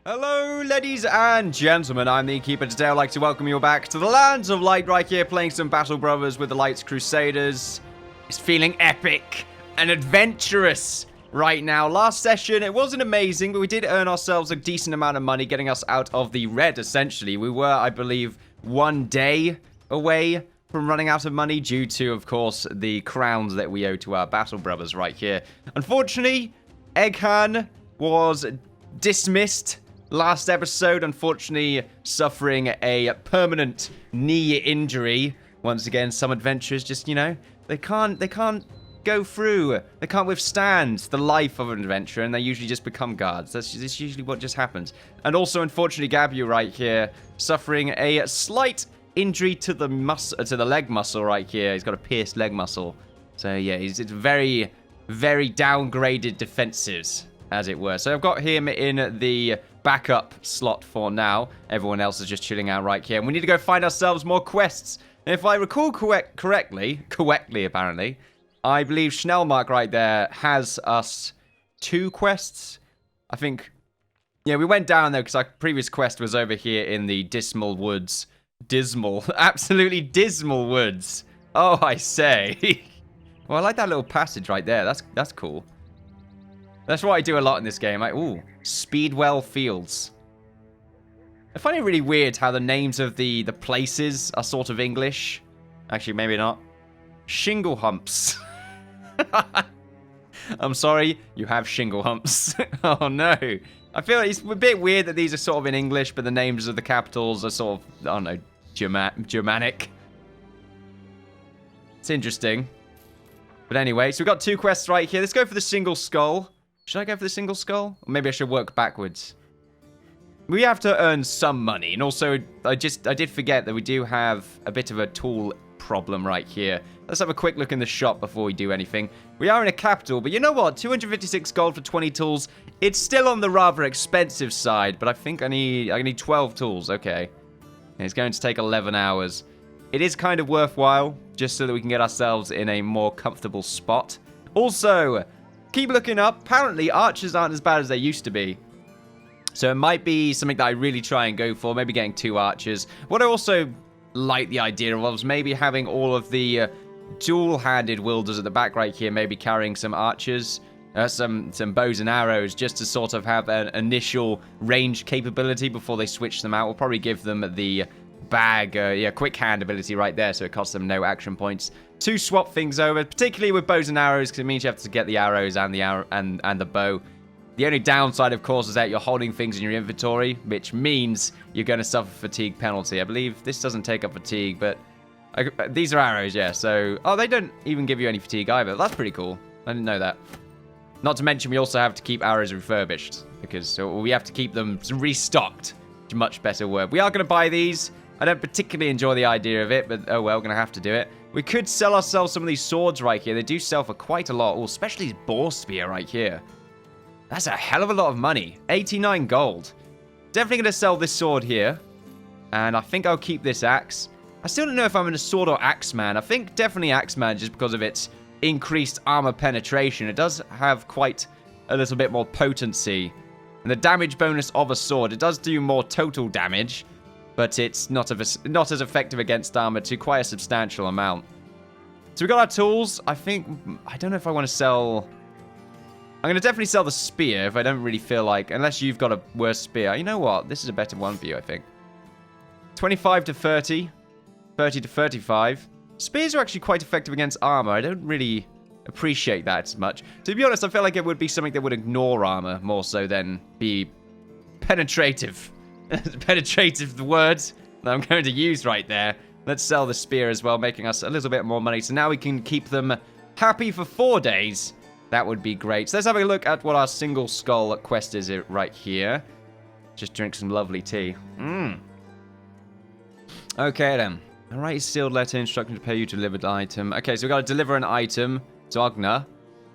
Hello, ladies and gentlemen, I'm the Innkeeper. Today I'd like to welcome you back to the lands of light right here, playing some Battle Brothers with the Light's Crusaders. It's feeling epic and adventurous right now. Last session, it wasn't amazing, but we did earn ourselves a decent amount of money, getting us out of the red, essentially. We were, I believe, 1 day away from running out of money due to, of course, the crowns that we owe to our Battle Brothers right here. Unfortunately, Eghan was dismissed last episode, unfortunately suffering a permanent knee injury. Once again, some adventurers just, you know, they can't go through, they can't withstand the life of an adventurer, and they usually just become guards. That's usually what just happens. And also, unfortunately, Gabu right here suffering a slight injury to the leg muscle right here. He's got a pierced leg muscle. So yeah, it's very, very downgraded defensives, as it were. So I've got him in the backup slot for now. Everyone else is just chilling out right here. And we need to go find ourselves more quests. And if I recall correctly apparently, I believe Schnellmark right there has us 2 quests. I think, yeah, we went down there because our previous quest was over here in the dismal woods. Absolutely dismal woods. Oh, I say. Well, I like that little passage right there. That's cool. That's what I do a lot in this game. Ooh, Speedwell Fields. I find it really weird how the names of the places are sort of English. Actually, maybe not. Shingle humps. I'm sorry, you have shingle humps. Oh no. I feel like it's a bit weird that these are sort of in English, but the names of the capitals are sort of, I don't know, Germanic. It's interesting. But anyway, so we've got 2 quests right here. Let's go for the single skull. Should I go for the single skull? Or maybe I should work backwards. We have to earn some money. And also, I did forget that we do have a bit of a tool problem right here. Let's have a quick look in the shop before we do anything. We are in a capital, but you know what? 256 gold for 20 tools. It's still on the rather expensive side, but I think I need 12 tools. Okay. And it's going to take 11 hours. It is kind of worthwhile, just so that we can get ourselves in a more comfortable spot. Also, keep looking up. Apparently, archers aren't as bad as they used to be. So it might be something that I really try and go for. Maybe getting 2 archers. What I also like the idea of was maybe having all of the dual-handed wielders at the back right here. Maybe carrying some archers. Some bows and arrows, just to sort of have an initial range capability before they switch them out. We'll probably give them the bag, quick hand ability right there, so it costs them no action points. To swap things over, particularly with bows and arrows, because it means you have to get the arrows and the bow. The only downside, of course, is that you're holding things in your inventory, which means you're going to suffer fatigue penalty. I believe this doesn't take up fatigue, but these are arrows, yeah. So, oh, they don't even give you any fatigue either. That's pretty cool. I didn't know that. Not to mention, we also have to keep arrows refurbished, because we have to keep them restocked. It's a much better word. We are going to buy these. I don't particularly enjoy the idea of it, but oh well, we're going to have to do it. We could sell ourselves some of these swords right here. They do sell for quite a lot. Oh, especially this boar spear right here. That's a hell of a lot of money. 89 gold. Definitely going to sell this sword here. And I think I'll keep this axe. I still don't know if I'm a sword or axe man. I think definitely axe man just because of its increased armor penetration. It does have quite a little bit more potency. And the damage bonus of a sword, it does do more total damage, but it's not as effective against armor to quite a substantial amount. So we got our tools. I don't know if I want to sell. I'm going to definitely sell the spear if I don't really feel like, unless you've got a worse spear. You know what? This is a better one for you, I think. 25 to 30. 30 to 35. Spears are actually quite effective against armor. I don't really appreciate that as much. To be honest, I feel like it would be something that would ignore armor more so than be penetrative. Penetrative, the word that I'm going to use right there. Let's sell the spear as well, making us a little bit more money. So now we can keep them happy for 4 days. That would be great. So let's have a look at what our single skull quest is right here. Just drink some lovely tea. Okay then. Alright, sealed letter instructing to pay you to deliver the item. Okay, so we've got to deliver an item to Ogna.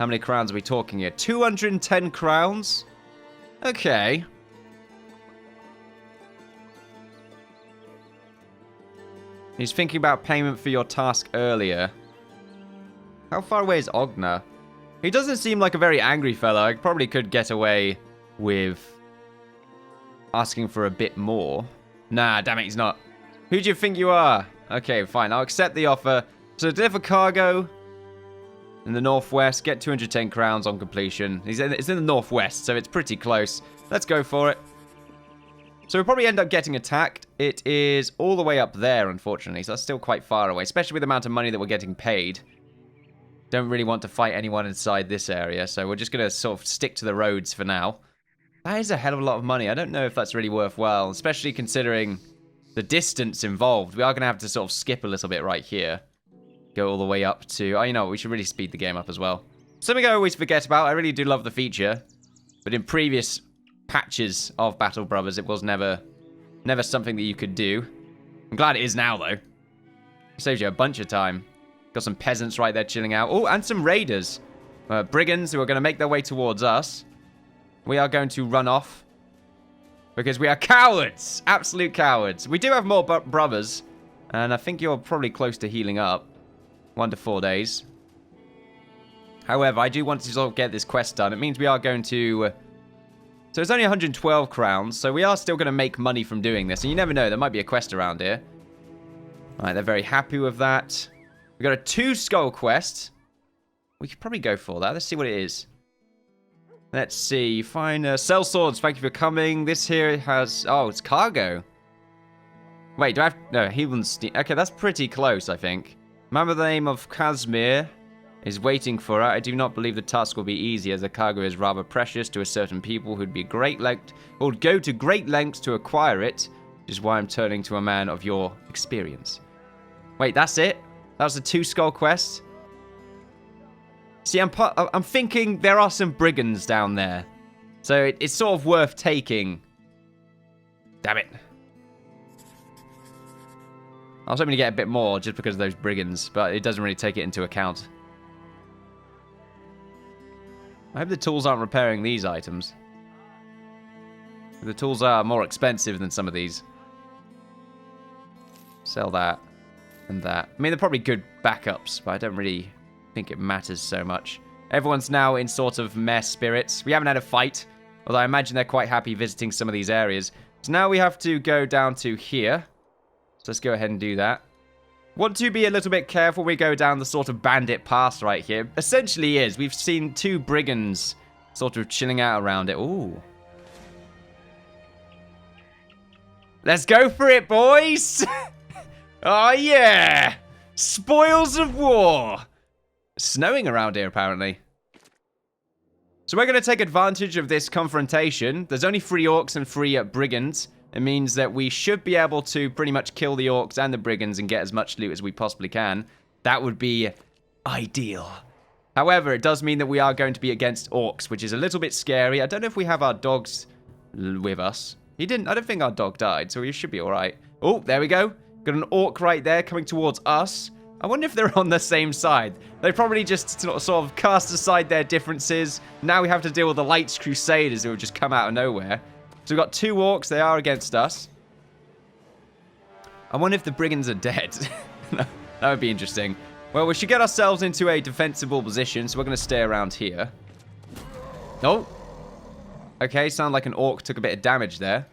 How many crowns are we talking here? 210 crowns? Okay. He's thinking about payment for your task earlier. How far away is Ogna? He doesn't seem like a very angry fellow. I probably could get away with asking for a bit more. Nah, damn it, he's not. Who do you think you are? Okay, fine. I'll accept the offer. So deliver cargo in the northwest. Get 210 crowns on completion. It's in the northwest, so it's pretty close. Let's go for it. So we'll probably end up getting attacked. It is all the way up there, unfortunately, so that's still quite far away, especially with the amount of money that we're getting paid. Don't really want to fight anyone inside this area, so we're just going to sort of stick to the roads for now. That is a hell of a lot of money. I don't know if that's really worthwhile, especially considering the distance involved. We are going to have to sort of skip a little bit right here. Go all the way up to... Oh, you know what? We should really speed the game up as well. Something I always forget about. I really do love the feature, but in previous patches of Battle Brothers, it was never something that you could do. I'm glad it is now, though. It saves you a bunch of time. Got some peasants right there chilling out. Oh, and some raiders. Brigands who are going to make their way towards us. We are going to run off. Because we are cowards. Absolute cowards. We do have more brothers. And I think you're probably close to healing up. 1 to 4 days. However, I do want to sort of get this quest done. It means we are going to... So it's only 112 crowns, so we are still going to make money from doing this. And you never know, there might be a quest around here. Alright, they're very happy with that. We've got a 2 skull quest. We could probably go for that. Let's see what it is. Let's see. Find sell swords. Thank you for coming. This here has... Oh, it's cargo. Wait, do I have... No, Heathen's... Okay, that's pretty close, I think. Man by the name of Kazmir is waiting for it. I do not believe the task will be easy, as the cargo is rather precious to a certain people who'd be would go to great lengths to acquire it, which is why I'm turning to a man of your experience. Wait, that's it? That was the 2 skull quest? See, I'm thinking there are some brigands down there, so it's sort of worth taking. Damn it. I was hoping to get a bit more just because of those brigands, but it doesn't really take it into account. I hope the tools aren't repairing these items. The tools are more expensive than some of these. Sell that and that. I mean, they're probably good backups, but I don't really think it matters so much. Everyone's now in sort of meh spirits. We haven't had a fight, although I imagine they're quite happy visiting some of these areas. So now we have to go down to here. So let's go ahead and do that. Want to be a little bit careful when we go down the sort of bandit path right here. Essentially is. We've seen 2 brigands sort of chilling out around it. Ooh. Let's go for it, boys! Oh, yeah! Spoils of war! It's snowing around here, apparently. So we're going to take advantage of this confrontation. There's only 3 orcs and 3 brigands. It means that we should be able to pretty much kill the orcs and the brigands and get as much loot as we possibly can. That would be ideal. However, it does mean that we are going to be against orcs, which is a little bit scary. I don't know if we have our dogs with us. I don't think our dog died, so we should be alright. Oh, there we go. Got an orc right there coming towards us. I wonder if they're on the same side. They probably just sort of cast aside their differences. Now we have to deal with the Lights Crusaders who have just come out of nowhere. So we've got 2 orcs. They are against us. I wonder if the brigands are dead. That would be interesting. Well, we should get ourselves into a defensible position, so we're going to stay around here. Oh. Okay, sound like an orc took a bit of damage there.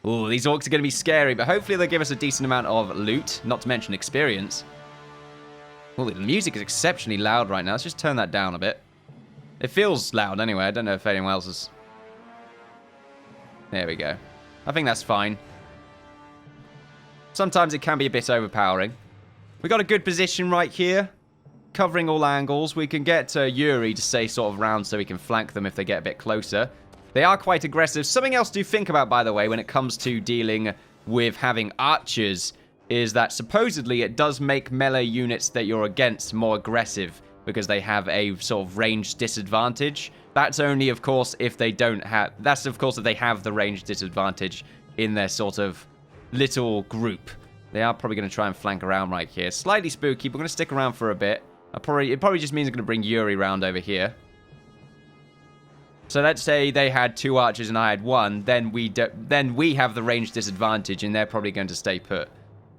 Ooh, these orcs are going to be scary, but hopefully they'll give us a decent amount of loot, not to mention experience. Oh, the music is exceptionally loud right now. Let's just turn that down a bit. It feels loud anyway. I don't know if anyone else is... There we go. I think that's fine. Sometimes it can be a bit overpowering. We got a good position right here. Covering all angles. We can get Yuri to stay sort of round so we can flank them if they get a bit closer. They are quite aggressive. Something else to think about, by the way, when it comes to dealing with having archers, is that supposedly it does make melee units that you're against more aggressive because they have a sort of range disadvantage. That's only, of course, if they don't have... That's, of course, if they have the range disadvantage in their sort of little group. They are probably going to try and flank around right here. Slightly spooky, but we're going to stick around for a bit. It probably just means I'm going to bring Yuri around over here. So let's say they had 2 archers and I had 1. Then we have the range disadvantage, and they're probably going to stay put.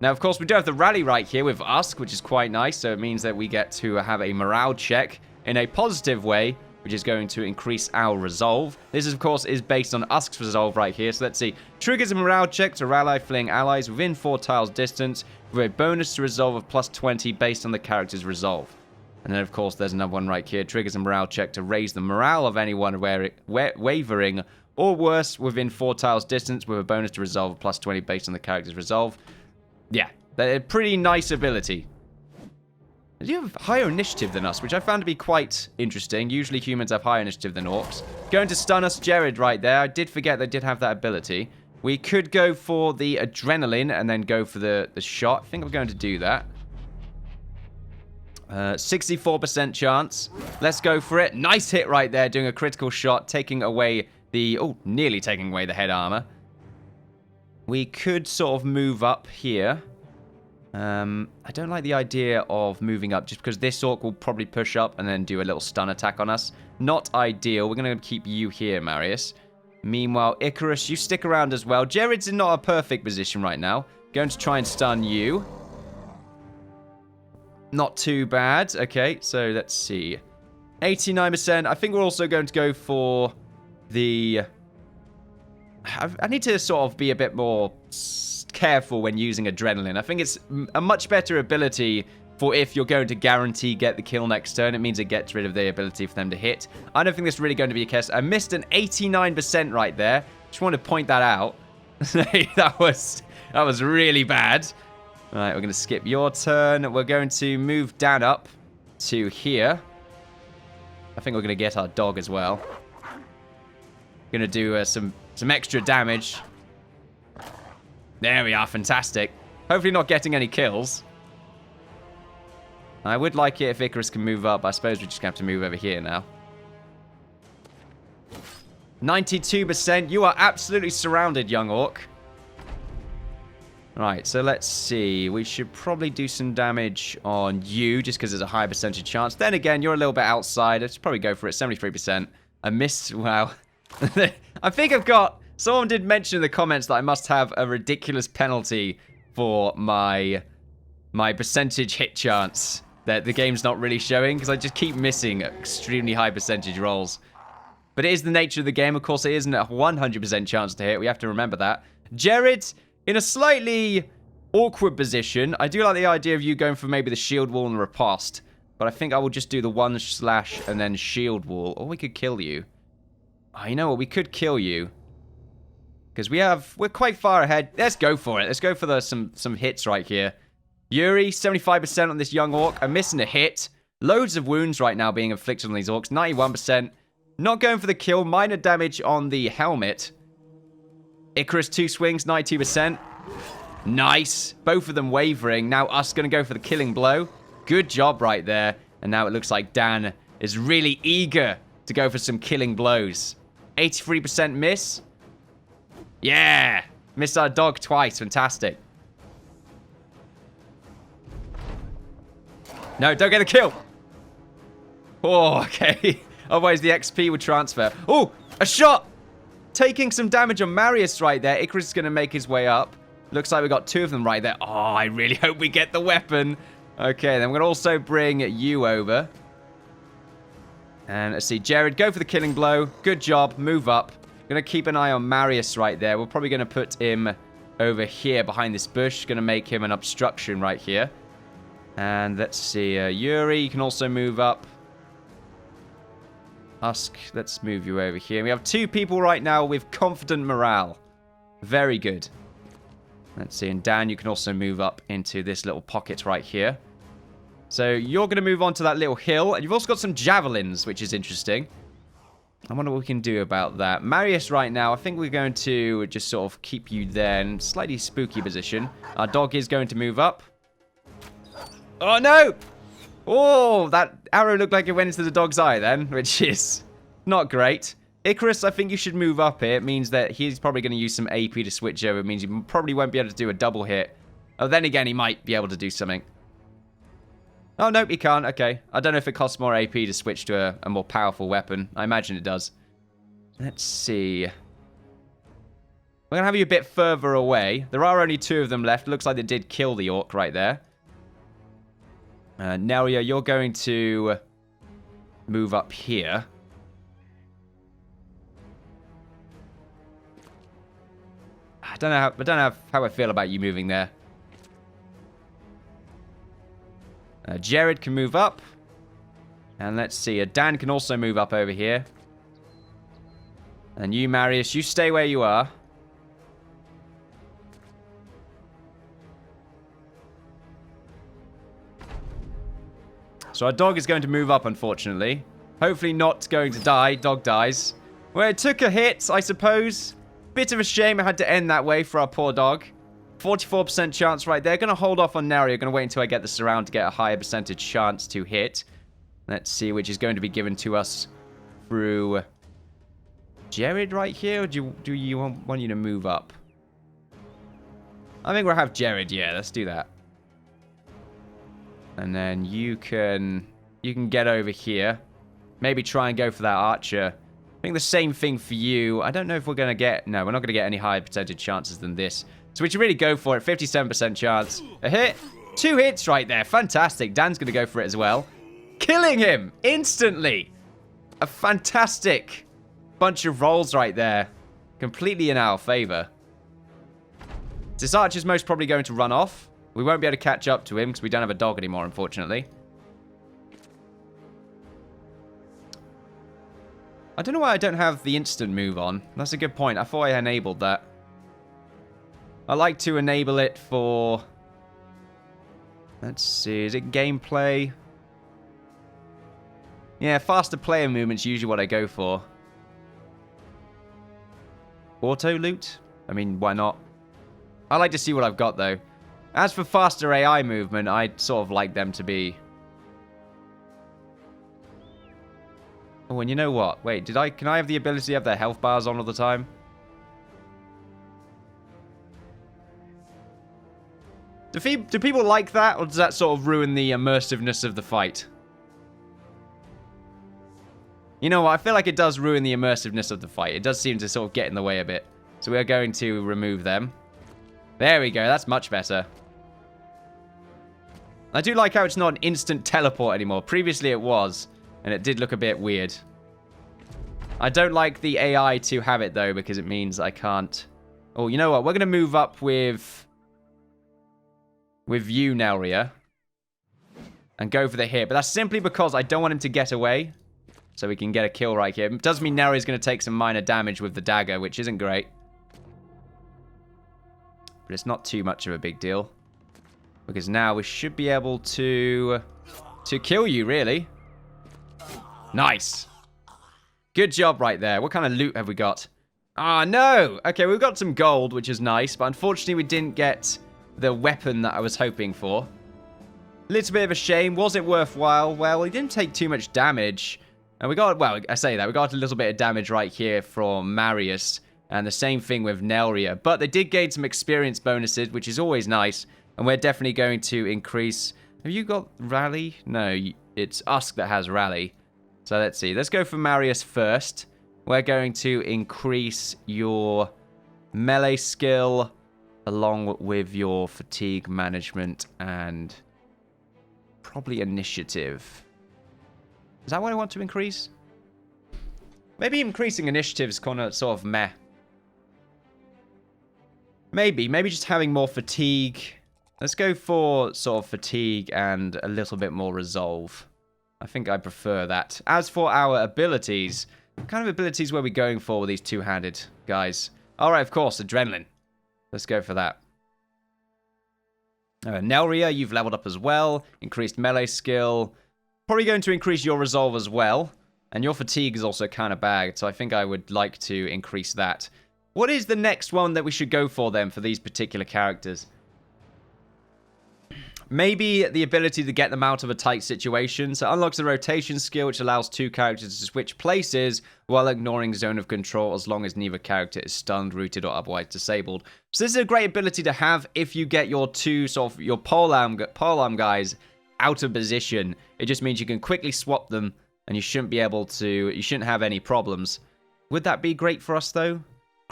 Now, of course, we do have the rally right here with Usk, which is quite nice. So it means that we get to have a morale check in a positive way, which is going to increase our resolve. This, of course, is based on Usk's resolve right here. So let's see. Triggers a morale check to ally fleeing allies within 4 tiles distance with a bonus to resolve of +20 based on the character's resolve. And then, of course, there's another one right here. Triggers a morale check to raise the morale of anyone wavering or worse within 4 tiles distance with a bonus to resolve of +20 based on the character's resolve. Yeah, they're a pretty nice ability. You have higher initiative than us, which I found to be quite interesting. Usually humans have higher initiative than orcs. Going to stun us, Jared, right there. I did forget they did have that ability. We could go for the adrenaline and then go for the shot. I think I'm going to do that. 64% chance. Let's go for it. Nice hit right there, doing a critical shot, taking away the... Oh, nearly taking away the head armor. We could sort of move up here. I don't like the idea of moving up just because this orc will probably push up and then do a little stun attack on us. Not ideal. We're going to keep you here, Marius. Meanwhile, Icarus, you stick around as well. Jared's in not a perfect position right now. Going to try and stun you. Not too bad. Okay, so let's see. 89%. I think we're also going to go for the... I need to sort of be a bit more careful when using adrenaline. I think it's a much better ability for if you're going to guarantee get the kill next turn. It means it gets rid of the ability for them to hit. I don't think this is really going to be a case. I missed an 89% right there. Just want to point that out. that was really bad. All right, we're going to skip your turn. We're going to move Dan up to here. I think we're going to get our dog as well. Going to do some extra damage. There we are, fantastic. Hopefully not getting any kills. I would like it if Icarus can move up. I suppose we're just going to have to move over here now. 92%. You are absolutely surrounded, young orc. Right, so let's see. We should probably do some damage on you, just because there's a high percentage chance. Then again, you're a little bit outside. Let's probably go for it. 73%. I missed. Wow. I think I've got... Someone did mention in the comments that I must have a ridiculous penalty for my percentage hit chance that the game's not really showing, because I just keep missing extremely high percentage rolls. But it is the nature of the game. Of course, it isn't a 100% chance to hit. We have to remember that. Jared, in a slightly awkward position. I do like the idea of you going for maybe the shield wall and the riposte, but I think I will just do the 1/ and then shield wall. Or we could kill you. Oh, you know what? We could kill you. Because we're quite far ahead. Let's go for it. Let's go for some hits right here. Yuri, 75% on this young orc. I'm missing a hit. Loads of wounds right now being inflicted on these orcs. 91%. Not going for the kill. Minor damage on the helmet. Icarus, 2 swings, 92%. Nice. Both of them wavering. Now us going to go for the killing blow. Good job right there. And now it looks like Dan is really eager to go for some killing blows. 83% miss. Yeah! Missed our dog twice. Fantastic. No, don't get the kill. Oh, okay. Otherwise, the XP would transfer. Oh, a shot! Taking some damage on Marius right there. Icarus is going to make his way up. Looks like we got 2 of them right there. Oh, I really hope we get the weapon. Okay, then we're going to also bring you over. And let's see. Jared, go for the killing blow. Good job. Move up. Going to keep an eye on Marius right there. We're probably going to put him over here behind this bush. Going to make him an obstruction right here. And let's see. Yuri, you can also move up. Usk, let's move you over here. We have 2 people right now with confident morale. Very good. Let's see. And Dan, you can also move up into this little pocket right here. So you're going to move on to that little hill. And you've also got some javelins, which is interesting. I wonder what we can do about that. Marius right now, I think we're going to just sort of keep you there in slightly spooky position. Our dog is going to move up. Oh, no! Oh, that arrow looked like it went into the dog's eye then, which is not great. Icarus, I think you should move up here. It means that he's probably going to use some AP to switch over. It means you probably won't be able to do a double hit. Oh, then again, he might be able to do something. Oh, nope, he can't. Okay. I don't know if it costs more AP to switch to a more powerful weapon. I imagine it does. Let's see. We're going to have you a bit further away. There are only 2 of them left. Looks like they did kill the orc right there. Nelia, you're going to move up here. don't know how I feel about you moving there. Jared can move up. And let's see. Dan can also move up over here. And you, Marius, you stay where you are. So our dog is going to move up, unfortunately. Hopefully not going to die. Dog dies. Well, it took a hit, I suppose. Bit of a shame it had to end that way for our poor dog. 44% chance right there. Going to hold off on Naria. Going to wait until I get the surround to get a higher percentage chance to hit. Let's see, which is going to be given to us through Jared right here, or do you want you to move up? I think we'll have Jared, yeah, let's do that. And then you can get over here. Maybe try and go for that archer. I think the same thing for you. I don't know if we're going to get... No, we're not going to get any higher percentage chances than this. So we should really go for it. 57% chance. A hit. 2 hits right there. Fantastic. Dan's going to go for it as well. Killing him instantly. A fantastic bunch of rolls right there. Completely in our favor. This archer's most probably going to run off. We won't be able to catch up to him because we don't have a dog anymore, unfortunately. I don't know why I don't have the instant move on. That's a good point. I thought I enabled that. I like to enable it for... Let's see. Is it gameplay? Yeah, faster player movement's usually what I go for. Auto loot? I mean, why not? I like to see what I've got, though. As for faster AI movement, I'd sort of like them to be... Oh, and you know what? Wait, can I have the ability to have their health bars on all the time? Do people like that, or does that sort of ruin the immersiveness of the fight? You know what? I feel like it does ruin the immersiveness of the fight. It does seem to sort of get in the way a bit. So we are going to remove them. There we go. That's much better. I do like how it's not an instant teleport anymore. Previously it was, and it did look a bit weird. I don't like the AI to have it, though, because it means I can't... Oh, you know what? We're going to move up with you, Nelria, and go for the hit. But that's simply because I don't want him to get away, so we can get a kill right here. It does mean Nelria's going to take some minor damage with the dagger, which isn't great. But it's not too much of a big deal, because now we should be able to kill you, really. Nice. Good job right there. What kind of loot have we got? Ah, no. Okay, we've got some gold, which is nice, but unfortunately we didn't get the weapon that I was hoping for. A little bit of a shame. Was it worthwhile? Well, he didn't take too much damage. And we got, well, I say that, we got a little bit of damage right here from Marius, and the same thing with Nelria. But they did gain some experience bonuses, which is always nice, and we're definitely going to increase... Have you got Rally? No, it's Usk that has Rally. So let's see. Let's go for Marius first. We're going to increase your melee skill along with your fatigue management and probably initiative. Is that what I want to increase? Maybe increasing initiative is kind of sort of meh. Maybe just having more fatigue. Let's go for sort of fatigue and a little bit more resolve. I think I prefer that. As for our abilities, what kind of abilities were we going for with these two-handed guys? Alright, of course, adrenaline. Let's go for that. Nelria, you've leveled up as well. Increased melee skill. Probably going to increase your resolve as well. And your fatigue is also kind of bagged, so I think I would like to increase that. What is the next one that we should go for then for these particular characters? Maybe the ability to get them out of a tight situation. So unlocks the rotation skill, which allows two characters to switch places while ignoring zone of control as long as neither character is stunned, rooted, or otherwise disabled. So this is a great ability to have if you get your two sort of your polearm guys out of position. It just means you can quickly swap them and you shouldn't have any problems. Would that be great for us though?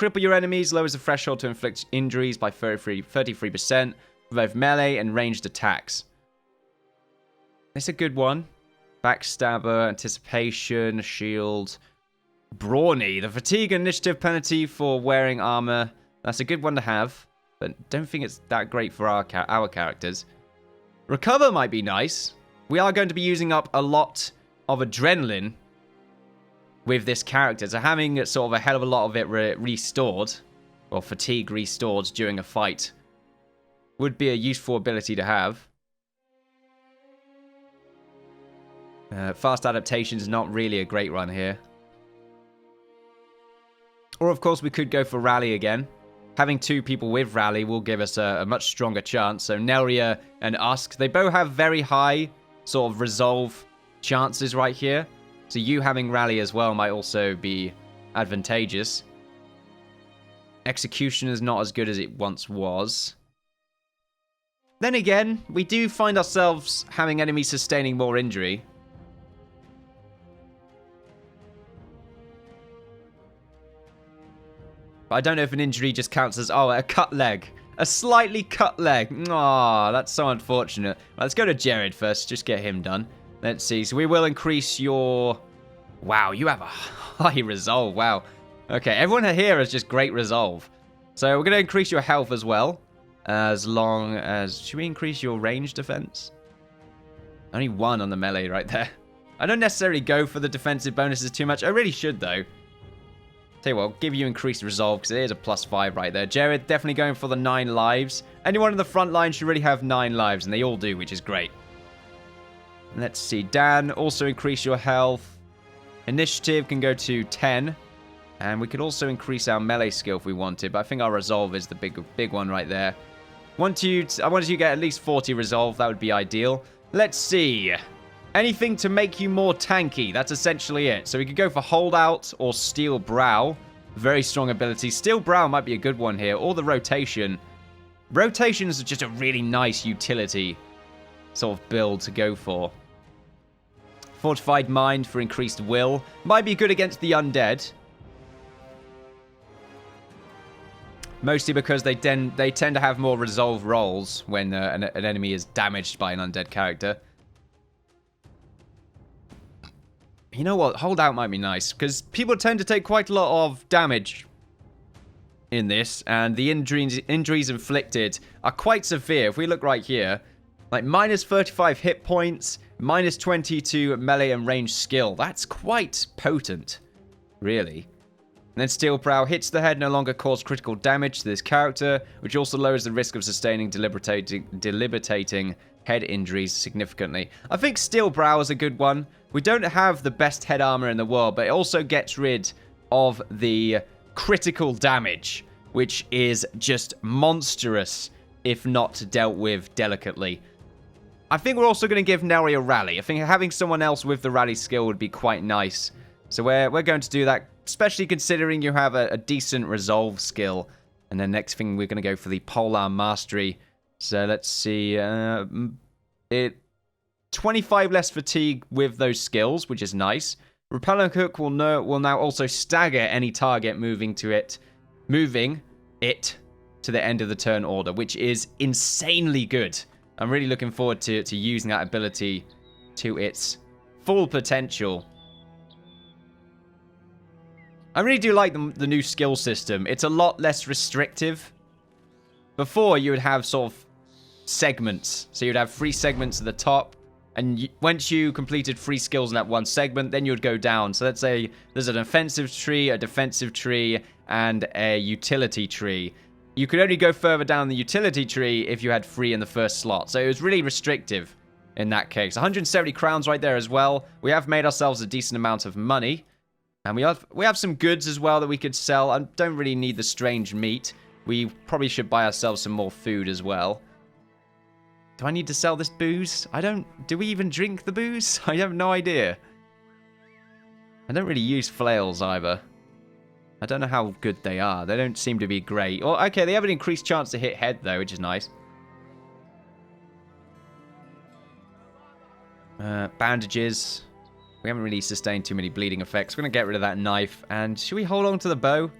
Cripple your enemies, lowers the threshold to inflict injuries by 33%. For both melee and ranged attacks. It's a good one. Backstabber, anticipation, shield. Brawny. The fatigue and initiative penalty for wearing armor That's a good one to have, but don't think it's that great for our characters. Recover might be nice. We are going to be using up a lot of adrenaline with this character, so having sort of a hell of a lot of it restored, or fatigue restored during a fight, would be a useful ability to have. Fast adaptation is not really a great run here. Or, of course, we could go for Rally again. Having 2 people with Rally will give us a much stronger chance. So, Nelia and Usk, they both have very high sort of resolve chances right here. So, you having Rally as well might also be advantageous. Execution is not as good as it once was. Then again, we do find ourselves having enemies sustaining more injury. But I don't know if an injury just counts as, oh, a cut leg. A slightly cut leg. Aw, that's so unfortunate. Well, let's go to Jared first, just get him done. Let's see. So we will increase your... Wow, you have a high resolve. Wow. Okay, everyone here has just great resolve. So we're going to increase your health as well. As long as... Should we increase your range defense? Only 1 on the melee right there. I don't necessarily go for the defensive bonuses too much. I really should, though. Tell you what, I'll give you increased resolve because it is a +5 right there. Jared, definitely going for the 9 lives. Anyone in the front line should really have 9 lives, and they all do, which is great. Let's see. Dan, also increase your health. Initiative can go to 10. And we could also increase our melee skill if we wanted, but I think our resolve is the big one right there. I wanted you to get at least 40 resolve. That would be ideal. Let's see. Anything to make you more tanky. That's essentially it. So we could go for Holdout or Steel Brow. Very strong ability. Steel Brow might be a good one here. Or the Rotation. Rotation is just a really nice utility sort of build to go for. Fortified Mind for increased will. Might be good against the undead. Mostly because they tend to have more resolve rolls when an enemy is damaged by an undead character. You know what? Holdout might be nice, because people tend to take quite a lot of damage in this, and the injuries inflicted are quite severe. If we look right here, like minus 35 hit points, minus 20 to melee and range skill. That's quite potent, really. And then Steel Brow hits the head, no longer cause critical damage to this character, which also lowers the risk of sustaining debilitating head injuries significantly. I think Steel Brow is a good one. We don't have the best head armor in the world, but it also gets rid of the critical damage, which is just monstrous if not dealt with delicately. I think we're also going to give Neri a rally. I think having someone else with the rally skill would be quite nice. So we're going to do that, especially considering you have a decent resolve skill. And then next thing, we're going to go for the Polar Mastery. So let's see. 25 less fatigue with those skills, which is nice. Repellent Hook will now also stagger any target moving it to the end of the turn order, which is insanely good. I'm really looking forward to using that ability to its full potential. I really do like the new skill system. It's a lot less restrictive. Before, you would have sort of segments. So you'd have 3 segments at the top. And once you completed 3 skills in that one segment, then you would go down. So let's say there's an offensive tree, a defensive tree, and a utility tree. You could only go further down the utility tree if you had 3 in the first slot. So it was really restrictive in that case. 170 crowns right there as well. We have made ourselves a decent amount of money. And we have some goods as well that we could sell. I don't really need the strange meat. We probably should buy ourselves some more food as well. Do I need to sell this booze? Do we even drink the booze? I have no idea. I don't really use flails either. I don't know how good they are. They don't seem to be great. Well, okay, they have an increased chance to hit head though, which is nice. Bandages. We haven't really sustained too many bleeding effects. We're going to get rid of that knife. And should we hold on to the bow?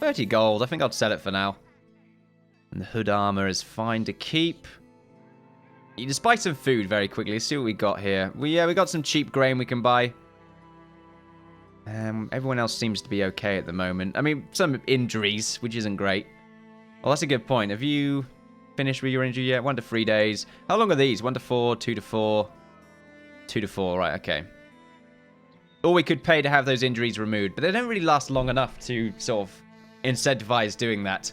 30 gold. I think I'll sell it for now. And the hood armor is fine to keep. You just buy some food very quickly. Let's see what we got here. We got some cheap grain we can buy. Everyone else seems to be okay at the moment. I mean, some injuries, which isn't great. Well, that's a good point. Have you finished with your injury yet? 1 to 3 days. How long are these? 1 to 4, 2 to 4, 2 to 4. Right, okay. Or we could pay to have those injuries removed, but they don't really last long enough to sort of incentivize doing that.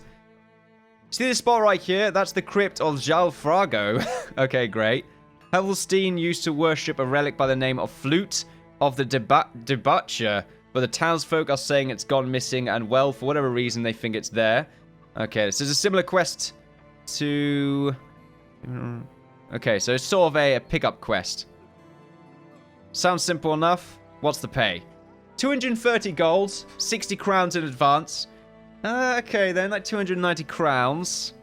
See this spot right here? That's the crypt of Jalfrago. Okay, great. Helvelstein used to worship a relic by the name of Flute of the Debaucher, but the townsfolk are saying it's gone missing, and well, for whatever reason, they think it's there. Okay, this is a similar quest to... Okay, so it's sort of a pickup quest. Sounds simple enough. What's the pay? 230 gold, 60 crowns in advance. Okay, then, like 290 crowns.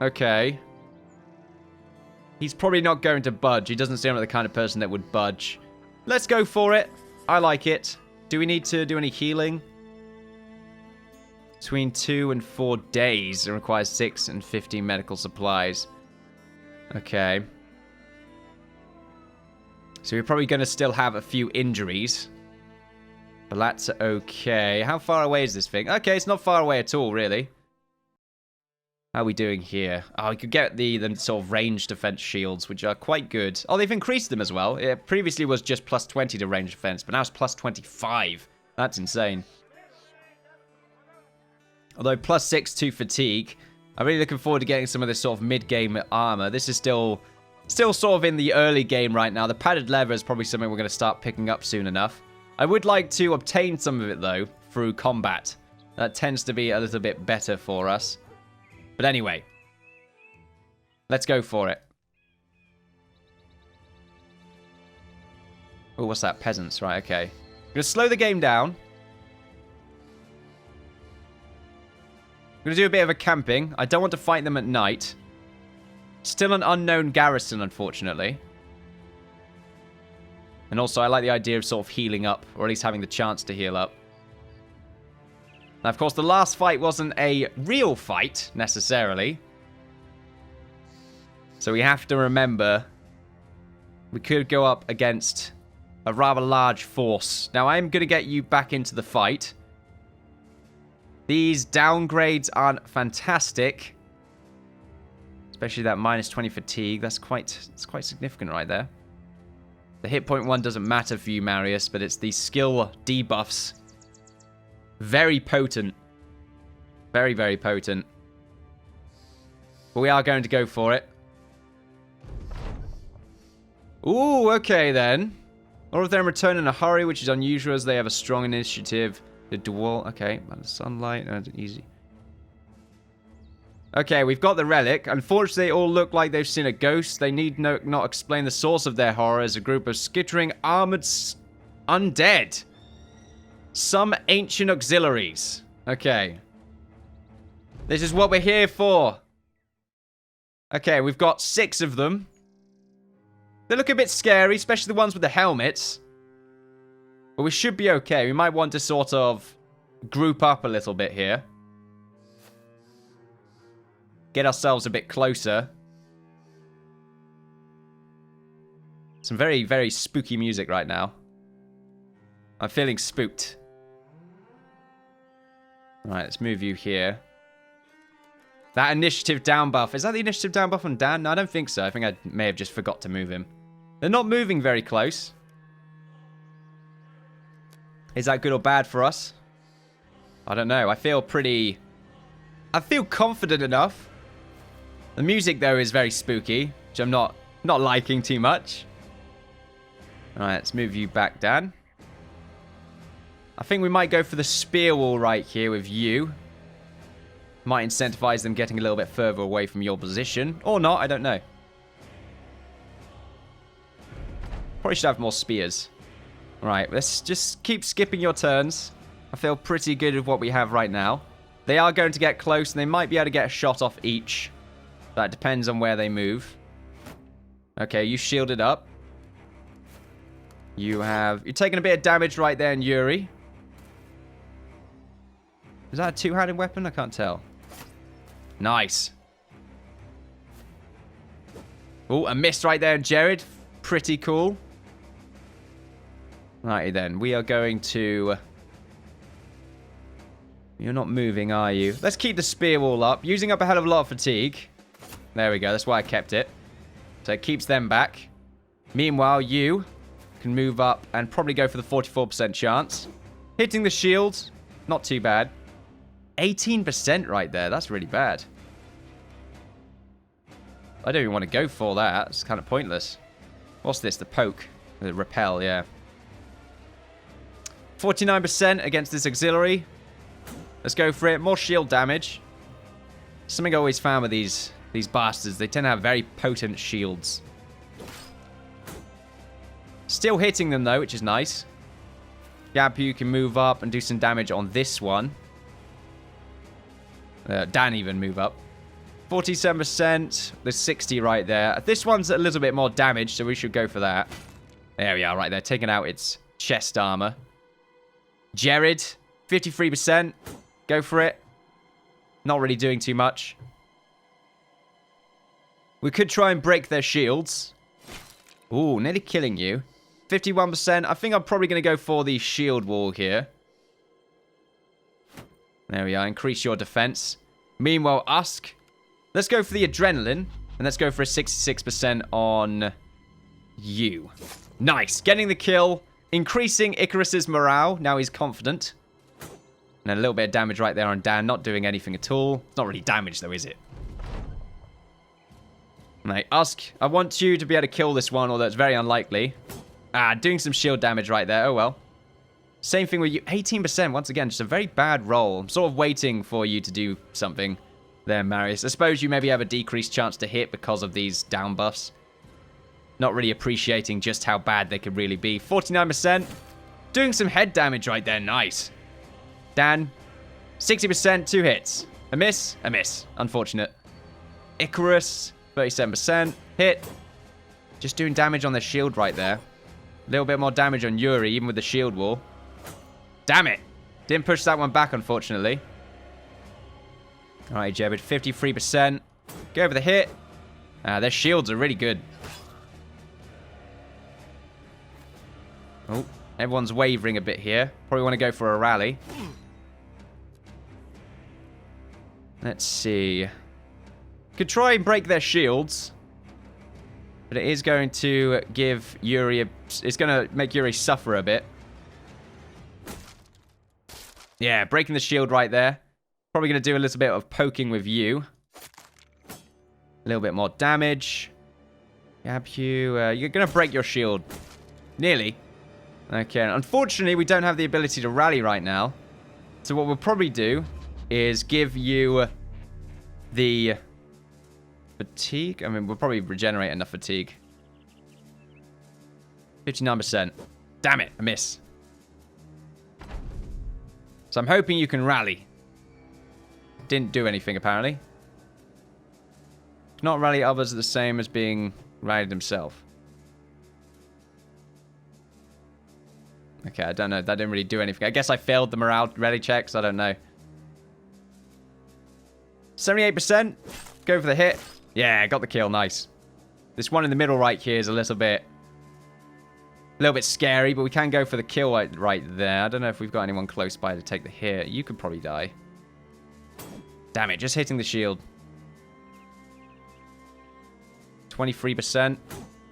Okay. He's probably not going to budge. He doesn't seem like the kind of person that would budge. Let's go for it. I like it. Do we need to do any healing? Between 2 and 4 days. It requires 6 and 15 medical supplies. Okay. So we're probably going to still have a few injuries. But that's okay. How far away is this thing? Okay, it's not far away at all, really. How are we doing here? Oh, we could get the sort of range defense shields, which are quite good. Oh, they've increased them as well. It previously was just plus 20 to range defense, but now it's plus 25. That's insane. Although plus 6 to fatigue. I'm really looking forward to getting some of this sort of mid-game armor. This is still sort of in the early game right now. The padded leather is probably something we're going to start picking up soon enough. I would like to obtain some of it, though, through combat. That tends to be a little bit better for us. But anyway, let's go for it. Oh, what's that? Peasants, right, okay. I'm going to slow the game down. I'm going to do a bit of a camping. I don't want to fight them at night. Still an unknown garrison, unfortunately. And also, I like the idea of sort of healing up, or at least having the chance to heal up. Now, of course, the last fight wasn't a real fight, necessarily. So we have to remember we could go up against a rather large force. Now, I'm going to get you back into the fight. These downgrades aren't fantastic. Especially that minus 20 fatigue. That's quite significant right there. The hit point 1 doesn't matter for you, Marius, but it's the skill debuffs. Very potent. Very, very potent. But we are going to go for it. Ooh, okay then. All of them return in a hurry, which is unusual as they have a strong initiative. The duel, okay. Sunlight, easy. Okay, we've got the relic. Unfortunately, they all look like they've seen a ghost. They need not explain the source of their horror as a group of skittering armored undead. Some ancient auxiliaries. Okay. This is what we're here for. Okay, we've got 6 of them. They look a bit scary, especially the ones with the helmets. But we should be okay. We might want to sort of group up a little bit here. Get ourselves a bit closer. Some very, very spooky music right now. I'm feeling spooked. Right, let's move you here. That initiative down buff. Is that the initiative down buff on Dan? No, I don't think so. I think I may have just forgot to move him. They're not moving very close. Is that good or bad for us? I don't know. I feel confident enough. The music, though, is very spooky, which I'm not liking too much. Alright, let's move you back, Dan. I think we might go for the spear wall right here with you. Might incentivize them getting a little bit further away from your position. Or not, I don't know. Probably should have more spears. Alright, let's just keep skipping your turns. I feel pretty good with what we have right now. They are going to get close, and they might be able to get a shot off each. That depends on where they move. Okay, you shielded up. You're taking a bit of damage right there in Yuri. Is that a two-handed weapon? I can't tell. Nice. Oh, a miss right there in Jared. Pretty cool. Righty then. We are going to... You're not moving, are you? Let's keep the spear wall up. Using up a hell of a lot of fatigue. There we go. That's why I kept it. So it keeps them back. Meanwhile, you can move up and probably go for the 44% chance. Hitting the shield. Not too bad. 18% right there. That's really bad. I don't even want to go for that. It's kind of pointless. What's this? The poke. The repel, yeah. 49% against this auxiliary. Let's go for it. More shield damage. Something I always found with these bastards. They tend to have very potent shields. Still hitting them, though, which is nice. Gabu can move up and do some damage on this one. Dan even move up. 47%. There's 60 right there. This one's a little bit more damage, so we should go for that. There we are, right there. Taking out its chest armor. Jared, 53%. Go for it. Not really doing too much. We could try and break their shields. Ooh, nearly killing you. 51%. I think I'm probably going to go for the shield wall here. There we are. Increase your defense. Meanwhile, Usk. Let's go for the adrenaline. And let's go for a 66% on you. Nice. Getting the kill. Increasing Icarus's morale. Now he's confident. And a little bit of damage right there on Dan. Not doing anything at all. It's not really damage though, is it? Right, Usk. I want you to be able to kill this one, although it's very unlikely. Doing some shield damage right there. Oh, well. Same thing with you. 18%. Once again, just a very bad roll. I'm sort of waiting for you to do something there, Marius. I suppose you maybe have a decreased chance to hit because of these down buffs. Not really appreciating just how bad they could really be. 49%. Doing some head damage right there. Nice. Dan, 60%, 2 hits. A miss, a miss. Unfortunate. Icarus, 37%. Hit. Just doing damage on the shield right there. A little bit more damage on Yuri, even with the shield wall. Damn it. Didn't push that one back, unfortunately. Alright, Jebid, 53%. Go over the hit. Their shields are really good. Oh, everyone's wavering a bit here. Probably want to go for a rally. Let's see. Could try and break their shields. But it is going to give Yuri it's going to make Yuri suffer a bit. Yeah, breaking the shield right there. Probably going to do a little bit of poking with you. A little bit more damage. Gab you. You're going to break your shield. Nearly. Okay, unfortunately, we don't have the ability to rally right now. So what we'll probably do is give you the fatigue. I mean, we'll probably regenerate enough fatigue. 59%. Damn it, I miss. So I'm hoping you can rally. Didn't do anything, apparently. Not rally others are the same as being rallied himself. Okay, I don't know. That didn't really do anything. I guess I failed the morale rally checks. I don't know. 78%. Go for the hit. Yeah, got the kill. Nice. This one in the middle right here is a little bit scary, but we can go for the kill right there. I don't know if we've got anyone close by to take the hit. You could probably die. Damn it, just hitting the shield. 23%.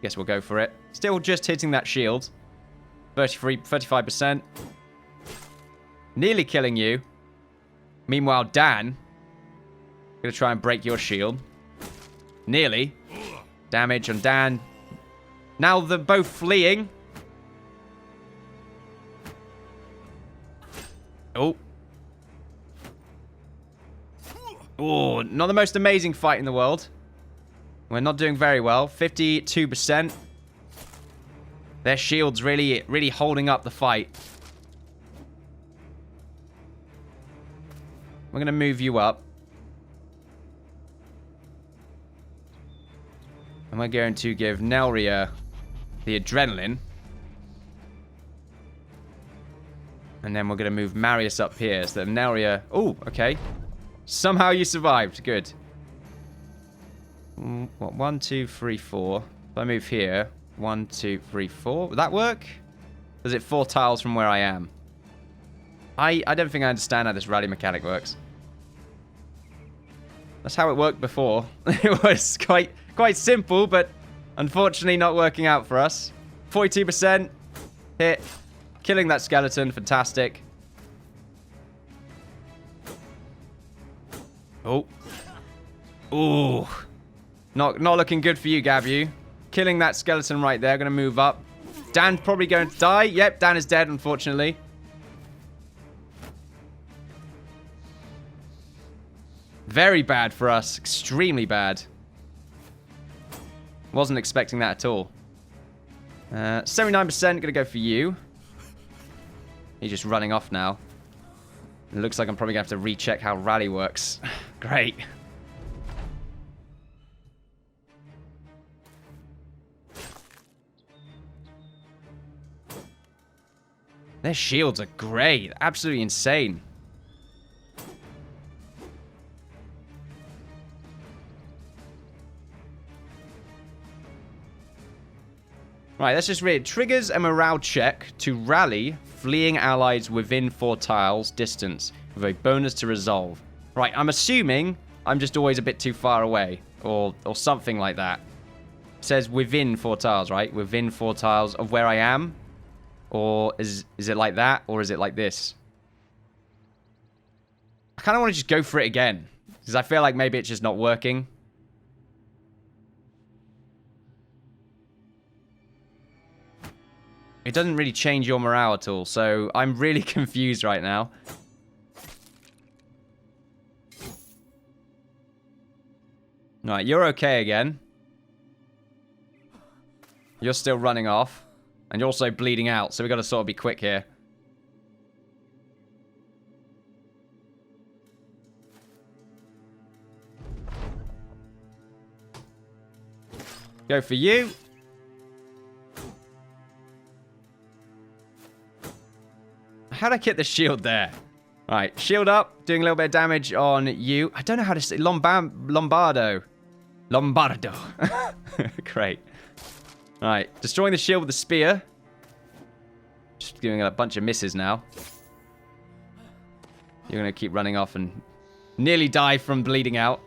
Guess we'll go for it. Still just hitting that shield. 35%. Nearly killing you. Meanwhile, Dan, gonna try and break your shield. Nearly. Damage on Dan. Now they're both fleeing. Oh. Oh, not the most amazing fight in the world. We're not doing very well. 52%. Their shield's really holding up the fight. We're going to move you up. And we're going to give Nelria the adrenaline. And then we're going to move Marius up here so that Nelria... Oh, okay. Somehow you survived. Good. What? 1, 2, 3, 4. If I move here... 1, 2, 3, 4. Would that work? Is it 4 tiles from where I am? I don't think I understand how this rally mechanic works. That's how it worked before. It was quite simple, but unfortunately not working out for us. 42% hit. Killing that skeleton. Fantastic. Oh. Ooh. Not looking good for you, Gavu. Killing that skeleton right there. Going to move up. Dan's probably going to die. Yep, Dan is dead, unfortunately. Very bad for us. Extremely bad. Wasn't expecting that at all. 79% going to go for you. He's just running off now. It looks like I'm probably going to have to recheck how rally works. Great. Their shields are great. Absolutely insane. Right, let's just read. Triggers a morale check to rally fleeing allies within 4 tiles distance with a bonus to resolve. Right, I'm assuming I'm just always a bit too far away or something like that. It says within 4 tiles, right? Within 4 tiles of where I am. Or is it like that? Or is it like this? I kind of want to just go for it again. Because I feel like maybe it's just not working. It doesn't really change your morale at all. So I'm really confused right now. Right, you're okay again. You're still running off. And you're also bleeding out, so we got to sort of be quick here. Go for you. How'd I get the shield there? Right, shield up. Doing a little bit of damage on you. I don't know how to say Lombardo. Lombardo. Great. Right, destroying the shield with the spear. Just giving a bunch of misses now. You're going to keep running off and nearly die from bleeding out.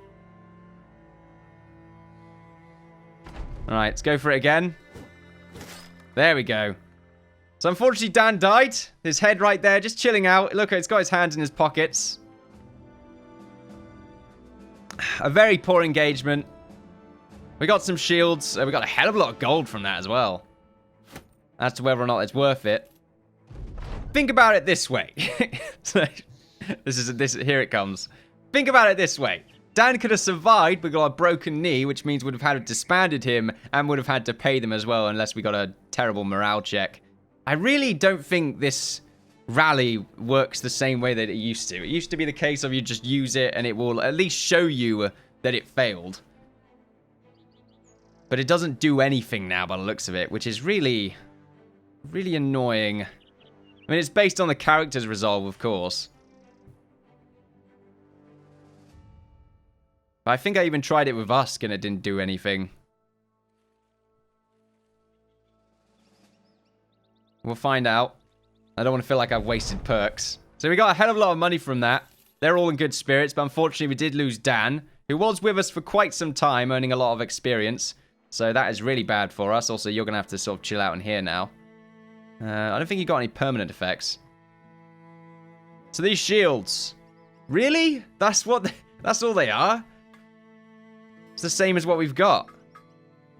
Alright, let's go for it again. There we go. So unfortunately Dan died. His head right there, just chilling out. Look, it's got his hands in his pockets. A very poor engagement. We got some shields. We got a hell of a lot of gold from that as well. As to whether or not it's worth it. Think about it this way. Here it comes. Think about it this way. Dan could have survived. We got a broken knee, which means we'd have had to disbanded him and would have had to pay them as well unless we got a terrible morale check. I really don't think this rally works the same way that it used to. It used to be the case of you just use it and it will at least show you that it failed. But it doesn't do anything now by the looks of it, which is really, really annoying. I mean, it's based on the character's resolve, of course. But I think I even tried it with Usk and it didn't do anything. We'll find out. I don't want to feel like I've wasted perks. So we got a hell of a lot of money from that. They're all in good spirits, but unfortunately we did lose Dan, who was with us for quite some time, earning a lot of experience. So that is really bad for us. Also, you're going to have to sort of chill out in here now. I don't think you got any permanent effects. So these shields. Really? That's all they are? It's the same as what we've got.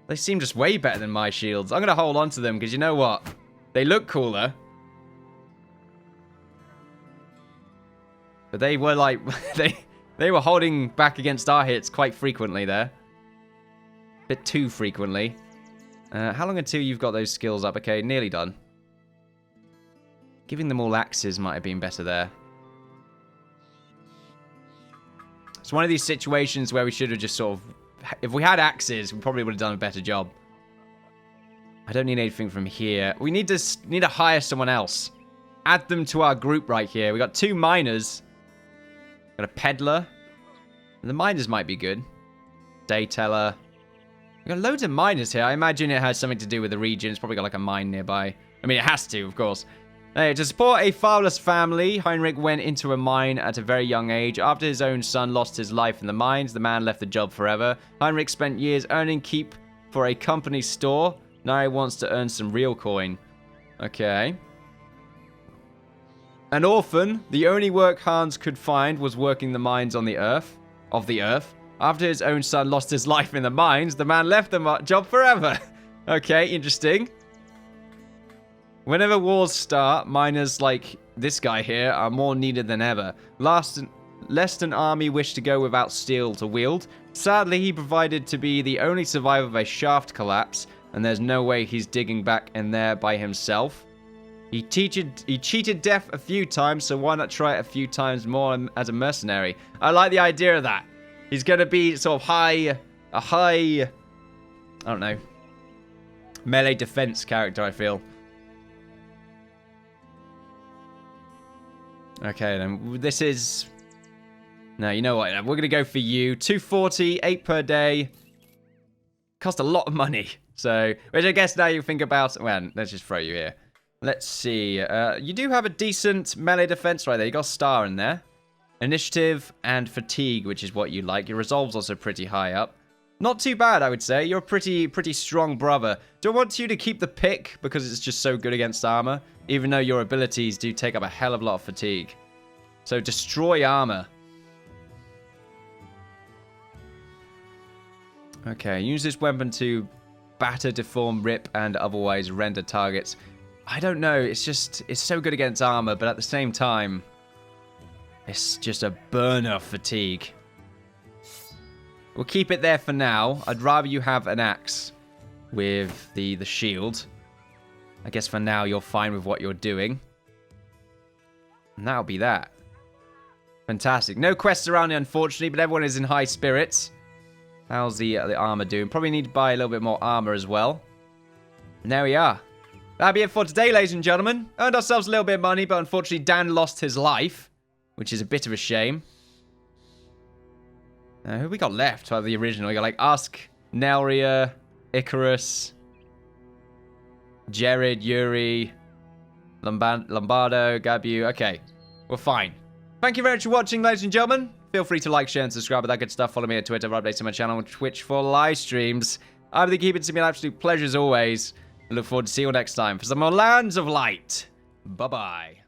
They seem just way better than my shields. I'm going to hold on to them because you know what? They look cooler. But they were like... they were holding back against our hits quite frequently there. Bit too frequently. How long until you've got those skills up? Okay, nearly done. Giving them all axes might have been better there. It's one of these situations where we should have just sort of... If we had axes, we probably would have done a better job. I don't need anything from here. We need to hire someone else. Add them to our group right here. We got 2 miners. Got a peddler. The miners might be good. Dayteller. We got loads of miners here. I imagine it has something to do with the region. It's probably got like a mine nearby. I mean, it has to, of course. Hey, to support a fatherless family, Heinrich went into a mine at a very young age. After his own son lost his life in the mines, the man left the job forever. Heinrich spent years earning keep for a company store. Now he wants to earn some real coin. Okay. An orphan. The only work Hans could find was working the mines on the earth. After his own son lost his life in the mines, the man left the job forever. Okay, interesting. Whenever wars start, miners like this guy here are more needed than ever. Lest an army wish to go without steel to wield. Sadly, he provided to be the only survivor of a shaft collapse, and there's no way he's digging back in there by himself. He cheated death a few times, so why not try it a few times more as a mercenary? I like the idea of that. He's going to be sort of I don't know, melee defense character, I feel. Okay, then this is... No, you know what? We're going to go for you. 240, 8 per day. Cost a lot of money. So, which I guess now you think about... Well, let's just throw you here. Let's see. You do have a decent melee defense right there. You got a star in there. Initiative and fatigue, which is what you like. Your resolve's also pretty high up. Not too bad, I would say. You're a pretty strong brother. Do I want you to keep the pick because it's just so good against armor? Even though your abilities do take up a hell of a lot of fatigue. So, destroy armor. Okay, use this weapon to batter, deform, rip, and otherwise render targets. I don't know, it's so good against armor, but at the same time, it's just a burner of fatigue. We'll keep it there for now. I'd rather you have an axe with the shield. I guess for now, you're fine with what you're doing. And that'll be that. Fantastic. No quests around here, unfortunately, but everyone is in high spirits. How's the armor doing? Probably need to buy a little bit more armor as well. And there we are. That'll be it for today, ladies and gentlemen. Earned ourselves a little bit of money, but unfortunately Dan lost his life, which is a bit of a shame. Who we got left out of the original? We got like Usk, Nelria, Icarus, Jared, Yuri, Lombardo, Gabu. Okay, we're fine. Thank you very much for watching, ladies and gentlemen. Feel free to like, share, and subscribe with that good stuff. Follow me on Twitter for updates on my channel and Twitch for live streams. I'm the Innkeeper. It's been an absolute pleasure as always. I look forward to seeing you next time for some more Lands of Light. Bye-bye.